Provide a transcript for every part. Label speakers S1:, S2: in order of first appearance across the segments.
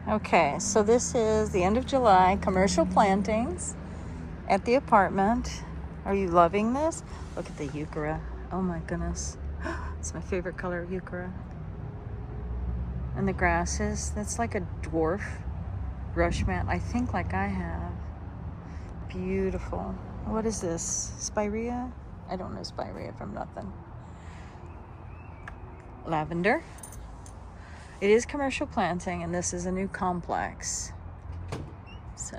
S1: Okay, so this is the end of July, commercial plantings at the apartment. Are you loving this? Look at the heuchera. Oh my goodness. It's my favorite color of heuchera. And the grasses, that's like a dwarf brush mat, I think, like I have. Beautiful. What is this? Spirea? I don't know spirea from nothing. Lavender. It is commercial planting, and this is a new complex. So,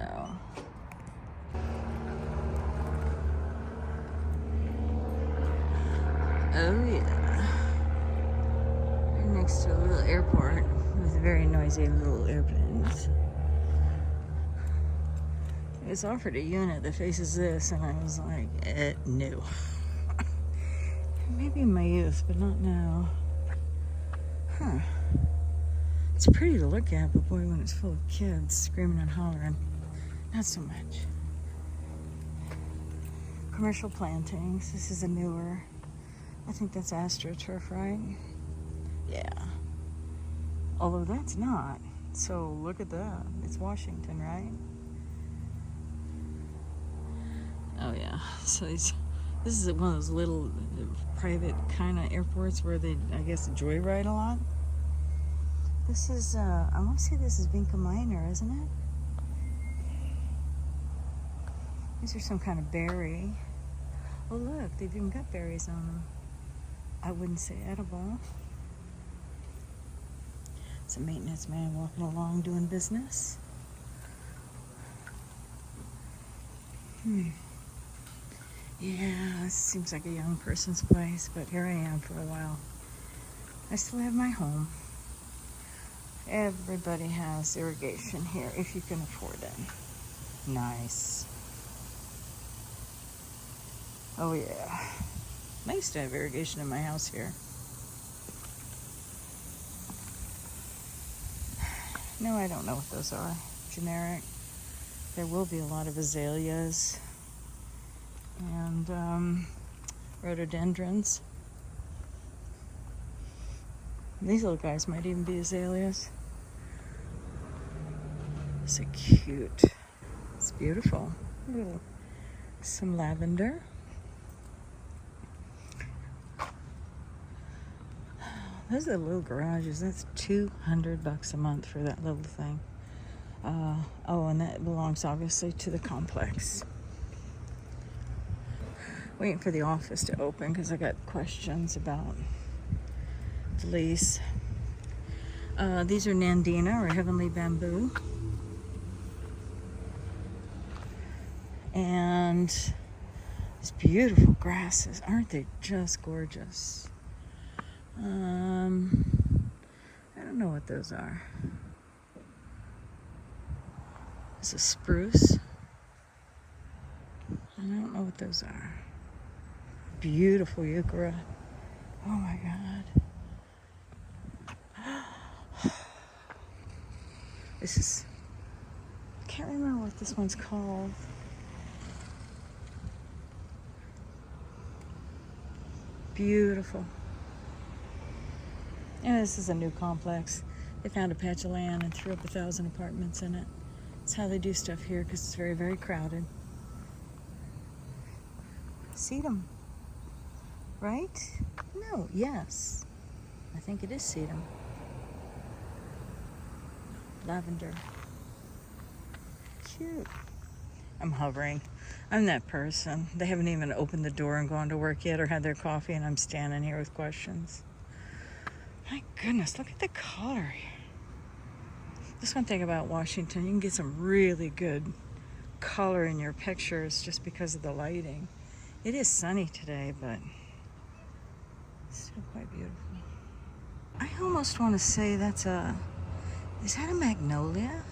S1: oh yeah. Right next to a little airport with very noisy little airplanes. I was offered a unit that faces this, and I was like, no. Maybe in my youth, but not now. Huh. It's pretty to look at, but boy, when it's full of kids screaming and hollering, not so much. Commercial plantings. This is a newer. I think that's AstroTurf, right? Yeah. Although that's not. So look at that. It's Washington, right? Oh yeah. So this is one of those little private kind of airports where they, I guess, joyride a lot. This is, I want to say this is Vinca Minor, isn't it? These are some kind of berry. Oh look, they've even got berries on them. I wouldn't say edible. It's a maintenance man walking along doing business. Yeah, this seems like a young person's place, but here I am for a while. I still have my home. Everybody has irrigation here if you can afford it. Nice. Oh yeah. Nice to have irrigation in my house here. No, I don't know what those are. Generic. There will be a lot of azaleas and rhododendrons. These little guys might even be azaleas. So cute. It's beautiful. Ooh. Some lavender. Those are the little garages. That's $200 a month for that little thing. Oh, and that belongs obviously to the complex. Waiting for the office to open because I got questions about the lease. These are Nandina or Heavenly Bamboo. And these beautiful grasses. Aren't they just gorgeous? I don't know what those are. It's a spruce. I don't know what those are. Beautiful heuchera. Oh my God. This is, I can't remember what this one's called. Beautiful. And this is a new complex. They found a patch of land and threw up 1,000 apartments in it. That's how they do stuff here because it's very, very crowded. Sedum, right? No, yes. I think it is sedum. Lavender. Cute. I'm hovering. I'm that person. They haven't even opened the door and gone to work yet or had their coffee, and I'm standing here with questions. My goodness, look at the color. Just one thing about Washington, you can get some really good color in your pictures just because of the lighting. It is sunny today, but it's still quite beautiful. I almost want to say that's is that a magnolia?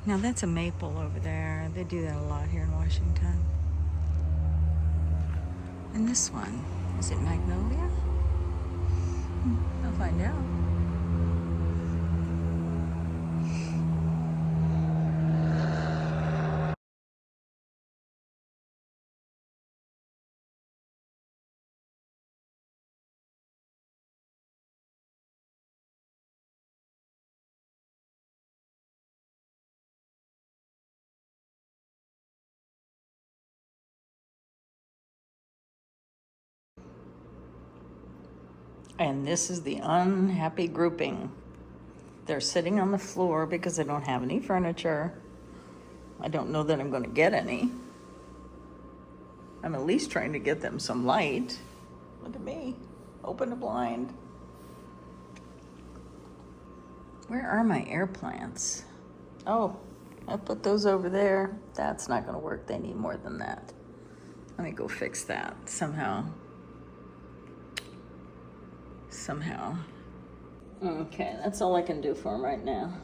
S1: Now that's a maple over there. They do that a lot here in Washington. And this one, is it magnolia? I'll find out. And this is the unhappy grouping. They're sitting on the floor because I don't have any furniture. I don't know that I'm going to get any. I'm at least trying to get them some light. Look at me. Open a blind. Where are my air plants? Oh, I put those over there. That's not going to work. They need more than that. Let me go fix that somehow. Okay, that's all I can do for them right now.